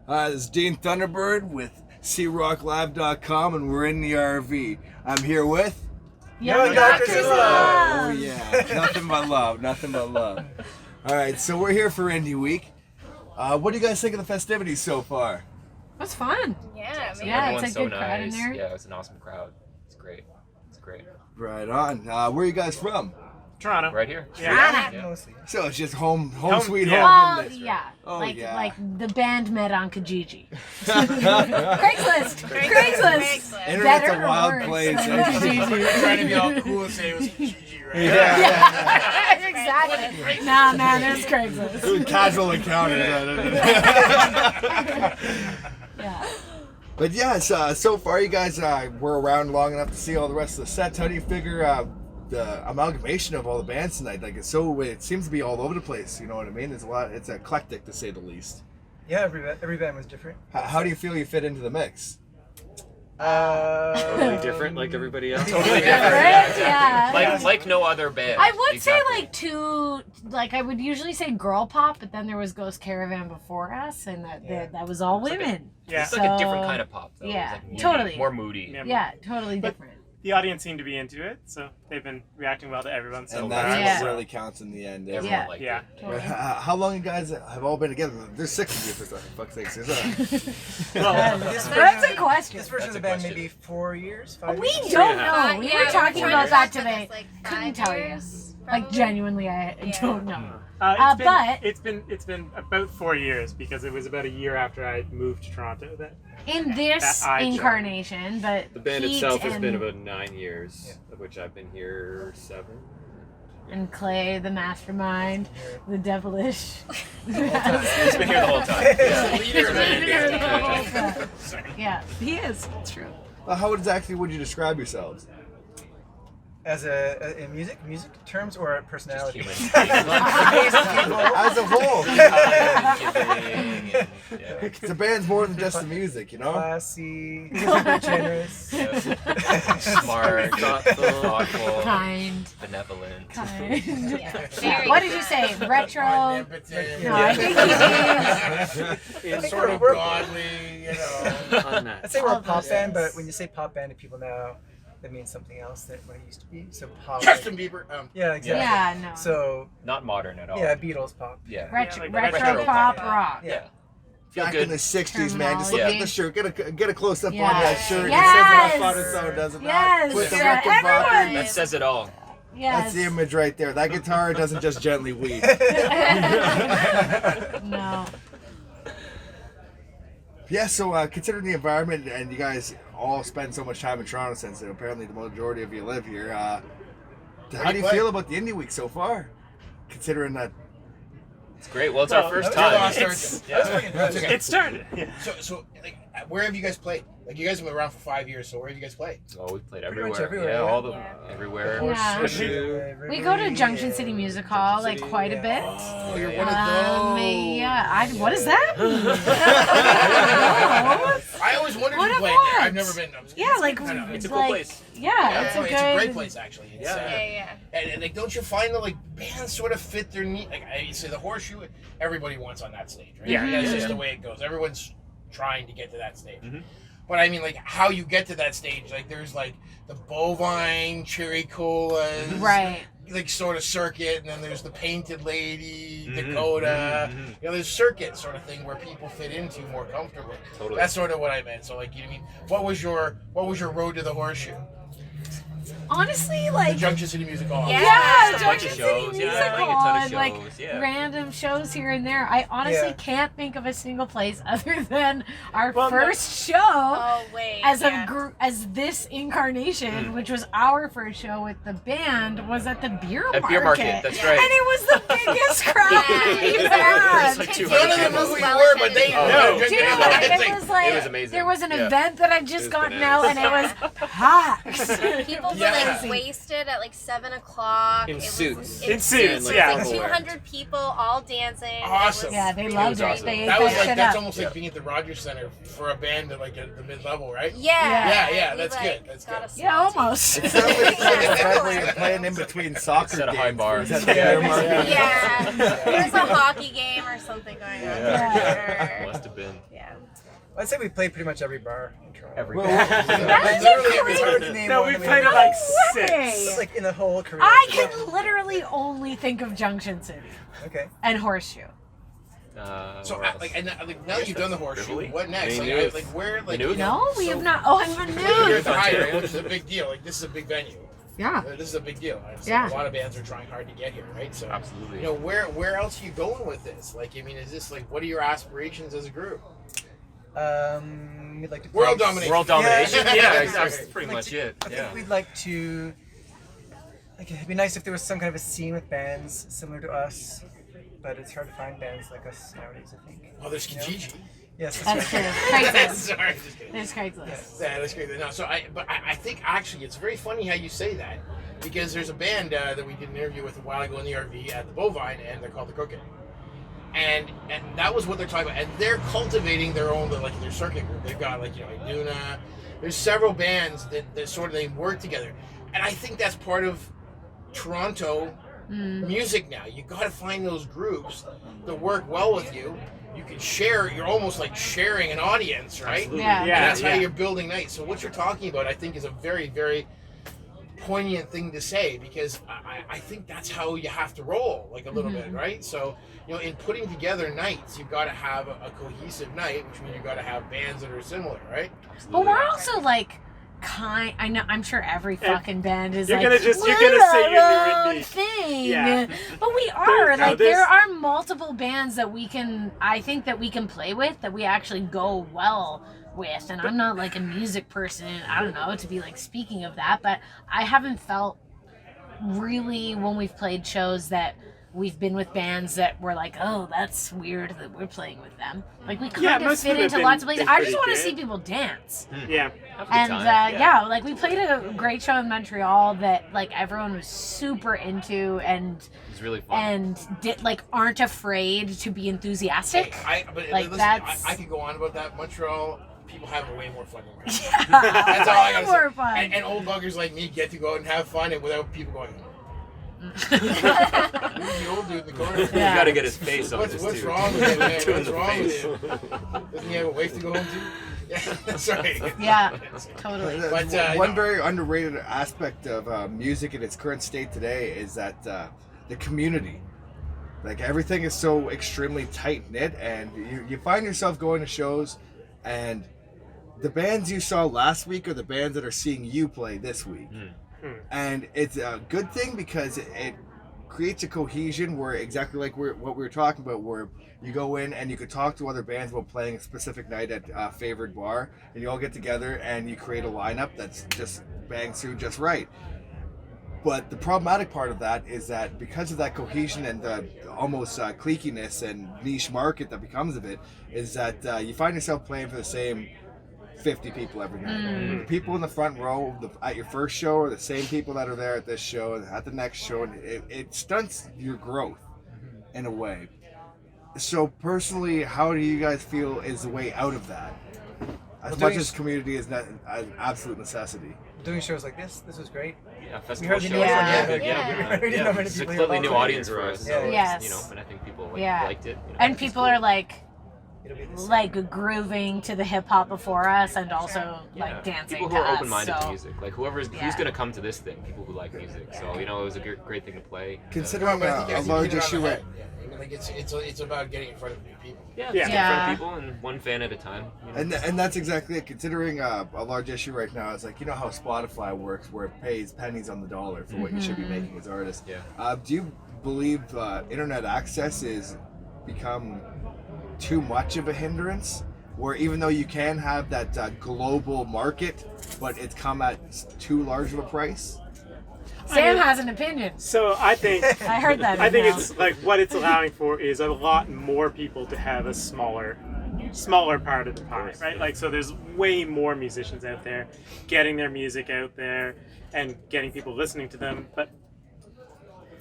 This is Dean Thunderbird with CRockLive.com, and we're in the RV. I'm here with... Young Doctors of Love! Oh yeah, nothing but love, nothing but love. Alright, so we're here for Indie Week. What do you guys think of the festivities so far? That's fun. Yeah, it's a good crowd in there. Yeah, it's an awesome crowd. It's great. It's great. Right on. Where are you guys from? Toronto. Right here. Yeah. So it's just home sweet yeah. home. Well, in this, right? yeah. Oh, like the band met on Kijiji. Craigslist. Internet's Better a or wild worse place. than eh? Kijiji. Trying to be all cool and say it was Kijiji, right? Yeah. Exactly. Nah, man, it's Craigslist. Casual encounter. Yeah. But yeah, so far you guys were around long enough to see all the rest of the sets. How do you figure the amalgamation of all the bands tonight? Like it seems to be all over the place. You know what I mean? It's eclectic to say the least. Yeah, every band was different. How do you feel you fit into the mix? Totally different, like everybody else. Totally different. Yeah. Like no other band. I would Exactly. say I would usually say girl pop, but then there was Ghost Caravan before us, and that was all women. Yeah. It's like a different kind of pop, though. Yeah, It's like moody, totally. More moody. Yeah, totally But- different. The audience seemed to be into it, so they've been reacting well to everyone so And far. that's Yeah. what really counts in the end. Everyone Yeah. liked Yeah. it. Totally. How long you guys have all been together? There's 6 of you, for fuck's sakes. That's a question. This version of That's the a band question. maybe 4 years, 5 We years. don't Yeah. know. We were talking about that today. Couldn't tell you. Years, Like genuinely, I don't know. But But- it's been about 4 years because it was about a year after I moved to Toronto. In this That I joined. incarnation, but The band Pete itself has and, been about 9 years, of which I've been here 7. and Clay, the mastermind, the devilish. He's been here the whole time. Yeah. Leader of Yeah. it. Yeah, he is. It's true. How exactly would you describe yourselves? As in music terms or Just personality? human. As a whole. Yeah. The band's more than just the music, you know? Classy, generous. Smart, thoughtful, Kind. benevolent. Kind. Very What did you say? Retro? omnipotent, No, I think he I think sort of we're- godly, you know. I'd say we're a All pop those band, things. but when you say pop band to people now, that means something else than what it used to be. So pop. Justin Bieber. Yeah, exactly. Yeah, no. So Not modern at all. yeah, Beatles pop. Yeah. Retro, Yeah, like retro retro pop pop. rock. Yeah. Feel Back in good. the 60s, man. Just look Terminology. at the shirt. Get a close up on Yes. that shirt. Yes. It says how fun it sounds, does it not? Yes. With the Yeah, record everyone- button. That says it all. Yes. That's the image right there. That guitar doesn't just gently weep. No. Yeah, so considering the environment, and you guys all spend so much time in Toronto since apparently the majority of you live here, how do you feel about the Indie Week so far? Considering that... It's great. Well, it's Well, our first that was time. our It's, Yeah. it started. Yeah. So, like, where have you guys played? Like, you guys have been around for 5 years, so where have you guys played? Oh, we've played Pretty much everywhere. everywhere, Yeah, yeah. all the Yeah. everywhere. Yeah. We go to Junction City Music Hall like quite a bit. Oh, you're Yeah. one of those. Yeah. What does that mean? I always wondered What if you of played what? there. I've never been. Yeah, like I know. It's a cool like, place. Yeah, it's a it's good. a great place, actually. It's, Yeah. And like, don't you find that like bands sort of fit their need? Like, I say the Horseshoe, everybody wants on that stage, right? Yeah. That's Yeah. just the way it goes. Everyone's trying to get to that stage. Mhm. But I mean, like, how you get to that stage? Like, there's like the bovine cherry colas, Right. Like sort of circuit, and then there's the painted lady, Mhm. Dakota. Mhm. You know, there's circuit sort of thing where people fit into more comfortably. Totally. That's sort of what I meant. So, like, you know, what I mean, what was your road to the Horseshoe? Honestly, The like. Junction City Music Hall. Yeah, Just a bunch Junction of City shows, Music yeah, playing a Hall ton of and like shows, yeah. random shows here and there. I honestly Yeah. can't think of a single place other than our Well, no. first show Oh, wait. as a group, as this incarnation, which was our first show with the band, was at the beer At market. Beer Market, that's right. And it was the biggest crowd we've It had. was like None 200 of them people. knew who you were, but they Oh, knew. no. Do you know what? It was like It was amazing. there was an Yeah. event that I It just was gotten bananas. out, and it was packed. People Yeah, like crazy. wasted at like 7 o'clock. In It was suits. In suits, Like yeah. 200 people all dancing. Awesome. Yeah, they It was loved was it. awesome. They ate That was that like shit that's up. almost like being at the Rogers Center for a band at like at the mid level, right? Yeah. Yeah, we, that's like, good. That's got good. a Yeah, small almost. It sounds like Yeah. where you're playing in between soccer Set a high games. bar. Is that the beer market? Yeah. There's a hockey game or something going on. Yeah. For sure. Must have been. Yeah. I'd say we played pretty much every bar in Toronto. Every Well, That's Literally, it's hard to crazy. name No, one we that played haven't at like way. 6. It's like in the whole career. I can literally only think of Junction City Okay. and Horseshoe. So where else? now that you've done the horseshoe, Rivoli? what next? Any Like, news? like where like Any news? No, we so have not. Oh, I'm You're renewed. at the high area, which is a big deal. Like this is a big venue. Yeah. This is a big deal. Right? So Yeah. A lot of bands are trying hard to get here, right? So Absolutely. you know where else are you going with this? Like I mean, is this like what are your aspirations as a group? We'd like to World play- domination. World domination? Yeah. Yeah, Yeah. that's pretty Like much to- it. I think Yeah. we'd like to. Like, it'd be nice if there was some kind of a scene with bands similar to us, but it's hard to find bands like us nowadays. I think. Well, there's Kijiji. Yes, That's true. right. Craigslist. Sorry, just kidding. There's Craigslist. Yeah, that's great. No, so I think actually it's very funny how you say that because there's a band that we did an interview with a while ago in the RV at the Bovine, and they're called the Crooked, and that was what they're talking about, and they're cultivating their own like their circuit group. They've got like Iduna. There's several bands that sort of they work together, and I think that's part of Toronto music now. You got to find those groups that work well with you. You can share. You're almost like sharing an audience, right? Absolutely. Yeah. And Yeah, that's how yeah. you're building nights. So what you're talking about, I think, is a very, very poignant thing to say because I think that's how you have to roll, like a little bit, right? So, in putting together nights, you've got to have a cohesive night, which means you've got to have bands that are similar, right? But we're also like I know. I'm sure every fucking band is You're like gonna say we're you're our own indie. thing. Yeah. But we are No, like there's- there are multiple bands that we can. I think that we can play with that we actually go well with. And I'm not like a music person. I don't know to be like speaking of that, but I haven't felt really when we've played shows that we've been with bands that were like, oh, that's weird that we're playing with them. Like we kind of most of fit them have into been- lots of places. been I just pretty want to good. see people dance. Yeah. Have a good And time. yeah, like we played a great show in Montreal that like everyone was super into and It's really fun. aren't afraid to be enthusiastic. But Like, listen, that's- I could go on about that. Montreal people have way more fun than we have. Yeah, That's all I gotta more say. fun. And old buggers like me get to go out and have fun and without people going. The old dude in the corner. You Yeah. gotta get his face on this What's too. wrong with you, man? Doing What's the wrong with face. you? Doesn't he have a wife to go home to? Yeah, sorry. Yeah, totally. But, One very underrated aspect of music in its current state today is that the community. Like everything is so extremely tight knit, and you find yourself going to shows, and the bands you saw last week are the bands that are seeing you play this week, and it's a good thing because it creates a cohesion where exactly like what we were talking about, where you go in and you could talk to other bands about playing a specific night at a favored bar, and you all get together and you create a lineup that's just bangs through just right. But the problematic part of that is that because of that cohesion and the almost cliquiness and niche market that becomes of it, is that you find yourself playing for the same 50 people every night. The people in the front row at your first show are the same people that are there at this show and at the next show, and it stunts your growth in a way. So personally, how do you guys feel is the way out of that? As much as community is not an absolute necessity. Doing shows like this was great. Yeah, We festival hardly shows. knew Yeah. anyone. Yeah. We didn't know many It's a people completely here new about audience it. for us. Yeah. So, Yes. and I think people Yeah. liked it. And it's people cool. are like It'll be the same. like grooving to the hip hop before us and also Yeah. like dancing people to who are us. open-minded So to music, like who's Yeah. gonna come to this thing, people who like music. So it was a great thing to play. Considering But I think a you large hit it on the issue head. Yeah, I mean, like it's about getting in front of new people. Yeah, Yeah. just get in front of people and one fan at a time. You know? And that's exactly it. Considering a large issue right now is like, you know how Spotify works, where it pays pennies on the dollar for what you should be making as artists. Yeah. Do you believe internet access is become too much of a hindrance? Where even though you can have that global market, but it's come at too large of a price? Sam has an opinion. So I think I heard that. I think email. it's like what it's allowing for is a lot more people to have a smaller part of the pie, right? Like so there's way more musicians out there getting their music out there and getting people listening to them, but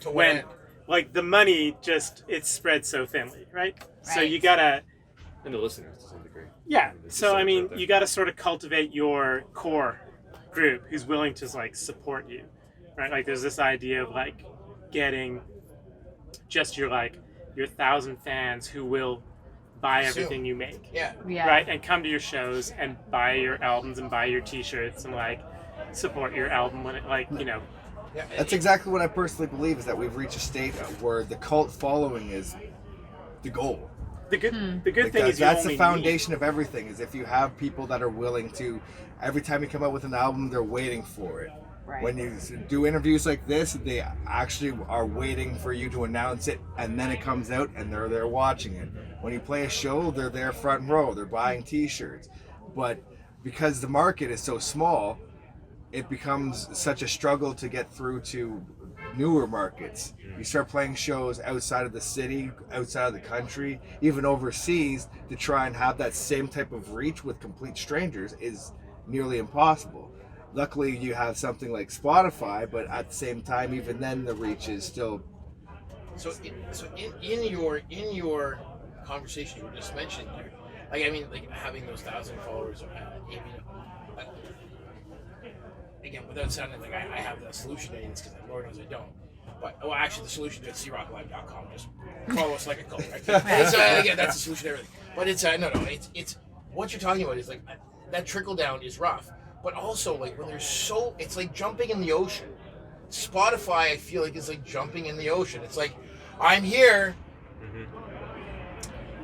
To when win. like the money just it's spread so thinly, right? So Right. you gotta And the listeners to some degree. yeah. The So I mean, listeners out you gotta sort of cultivate your core group who's willing to like support you, right? Like there's this idea of like getting just your 1,000 fans who will buy everything you make, Yeah. Yeah. right? And come to your shows and buy your albums and buy your T-shirts and like support your album when it Yeah. That's exactly what I personally believe, is that we've reached a state where the cult following is the goal. the good Like thing is you that's only the foundation of everything, is if you have people that are willing to, every time you come out with an album, they're waiting for it. Right. When you do interviews like this, they actually are waiting for you to announce it, and then it comes out and they're there watching it. When you play a show, they're there front row, they're buying T-shirts. But because the market is so small, it becomes such a struggle to get through to newer markets. You start playing shows outside of the city, outside of the country, even overseas, to try and have that same type of reach with complete strangers is nearly impossible. Luckily, you have something like Spotify, but at the same time, even then, the reach is still. So in your conversation you were just mentioning there, like I mean, like having those 1,000 followers, again, without sounding like I have the solution to this, because Lord knows I don't. But well, actually, the solution is croclive.com. Just follow us like a cult. Right? Again, that's the solution to everything. But it's it's what you're talking about is like that trickle down is rough. But also, like when it's like jumping in the ocean. Spotify, I feel like, is like jumping in the ocean. It's like, I'm here,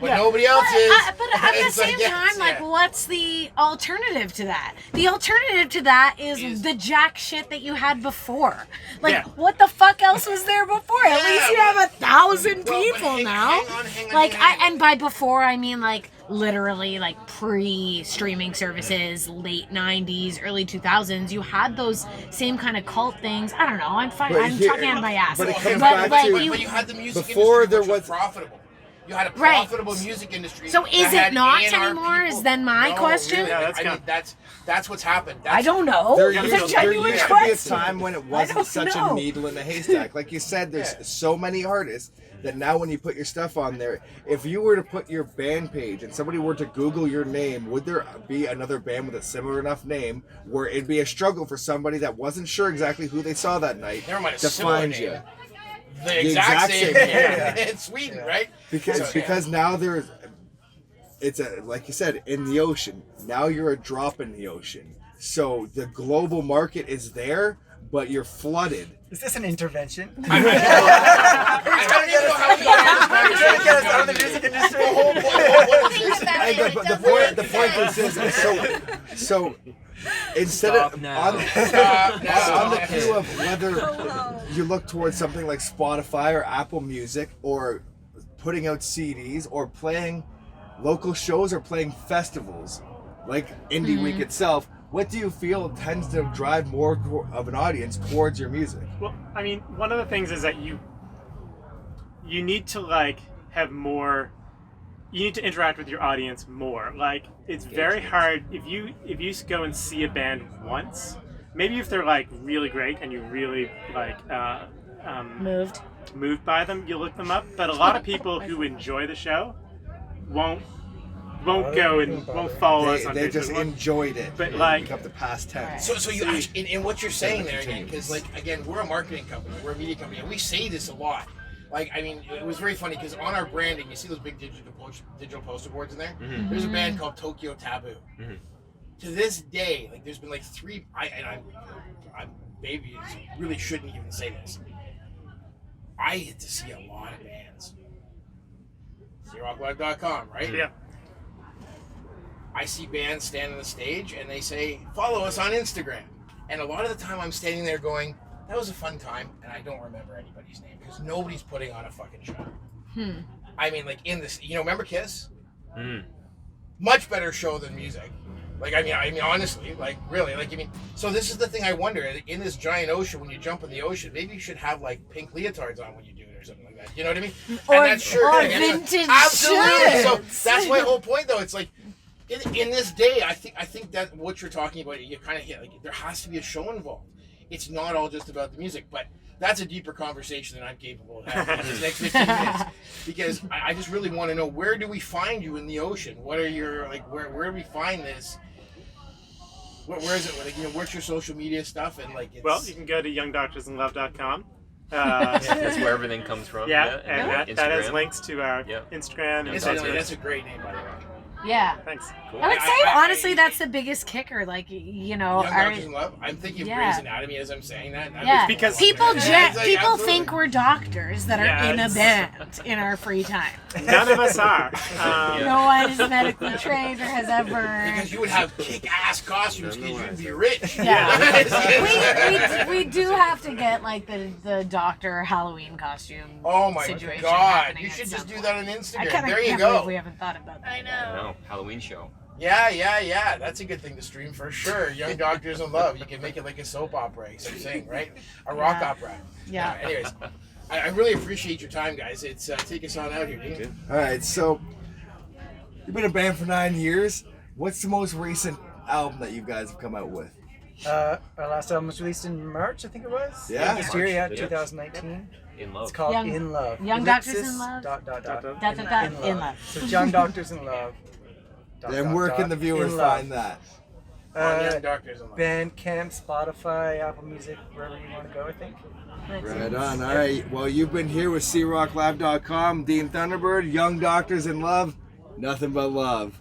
but nobody else is. But at the It's like, same yes, time, like, yeah. what's the alternative to that? The alternative to that is the jack shit that you had before. Like, Yeah. what the fuck else was there before? At Yeah, least you well- have 1,000 Well, but people hang now. on, Like, hang on. and by before, I mean, like, literally, like, pre-streaming services, late 90s, early 2000s, you had those same kind of cult things. I don't know. I'm But I'm here- talking out of my ass. but it comes But, back like, to- But you had the music Before industry, there which was was- profitable. You had a Right. profitable music industry. So is that it had not A&R anymore, people. is then my No, question? Really, Yeah, I that's mean, kind that's what's happened. I don't know. There It's used, a there genuine used to be a question. time when it I wasn't don't such know. a needle in the haystack. Like you said, there's so many artists that now when you put your stuff on there, if you were to put your band page and somebody were to Google your name, would there be another band with a similar enough name where it'd be a struggle for somebody that wasn't sure exactly who they saw that night Never mind a to similar find name. you? The exact same. Yeah. In Sweden, right? Because now there's, it's a, like you said, in the ocean. Now you're a drop in the ocean. So the global market is there, but you're flooded. Is this an intervention? I don't even know how we got into Trying to get us out of the this music conversation. industry. The whole point, what is this? Hey, but the point is this. So instead Stop of now. on the cue of whether you look towards something like Spotify or Apple Music or putting out CDs or playing local shows or playing festivals like Indie Week itself, what do you feel tends to drive more of an audience towards your music? Well, I mean, one of the things is that you need to like have more. You need to interact with your audience more. Like it's very hard if you go and see a band once. Maybe if they're like really great and you really like moved by them, you look them up. But a lot of people who enjoy the show won't go and won't follow us on They Facebook. just enjoyed it. But, It like- become the past tense. So you actually, in what you're saying there again, continues. because like again, we're a marketing company, we're a media company, and we say this a lot. Like I mean, it was very funny because on our branding, you see those big digital poster boards in there. Mhm. There's a band called Tokyo Taboo. Mhm. To this day, like there's been like three. I'm maybe really shouldn't even say this. I get to see a lot of bands. ZeroClive.com, right? Yeah. I see bands stand on the stage and they say, follow us on Instagram. And a lot of the time I'm standing there going, that was a fun time, and I don't remember anybody's name because nobody's putting on a fucking show. I mean, like in this, remember Kiss? Much better show than music. Like, I mean, honestly, like, really, like, so this is the thing I wonder, in this giant ocean, when you jump in the ocean, maybe you should have, like, pink leatards on when you do it or something like that. You know what I mean? Or vintage absolutely. So shirts. that's my whole point, though. It's like, in this day, I think that what you're talking about, you kind of hit, like, there has to be a show involved. it's not all just about the music. But that's a deeper conversation than I'm capable of having in these next 15 minutes. Because I just really want to know, where do we find you in the ocean? What are your, like, where do we find this? Where is it? Like, what's your social media stuff? And like, Well, you can go to youngdoctorsinlove.com. That's where everything comes from. Yeah, and that has Instagram. links to our Instagram and Incidentally, Facebook. that's a great name, by the way. Yeah. Thanks. Cool. I would say, I- honestly, that's the biggest kicker. Like, Young Doctors in Love. I'm thinking of Yeah. Grey's Anatomy as I'm saying that. Yeah, because- people It's like, people absolutely. think we're doctors that are Yeah, in a it's- band in our free time. None of us are. No one is medically trained or has ever. Because you would have kick-ass costumes because you'd be rich. Yeah. we do have to get like the doctor Halloween costume. Oh my situation God! happening You at should just some do point. that on I Instagram. kind of There you can't believe go. we haven't thought about that. I know. No, Halloween show. Yeah. That's a good thing to stream for sure. Young Doctors in Love. You can make it like a soap opera, except saying, right? A rock Yeah. opera. Yeah. Anyways, I really appreciate your time, guys. It's take us on out here, Dean. All right, so you've been a band for 9 years. What's the most recent album that you guys have come out with? Our last album was released in March, I think it was. Yeah. This year, yeah, March, 2019. In love. It's called Young- In Love. Young Doctors Ellipsis, in Love? Dot, dot, dot. Dot, dot, dot, in love. So it's Young Doctors in Love. Dot, Then dot, where dot, can the viewers in love. find that? On Young Doctors in Love. Bandcamp, Spotify, Apple Music, wherever you want to go, I think. Right on. All right. Well, you've been here with CRockLive.com, Dean Thunderbird, Young Doctors in Love, nothing but love.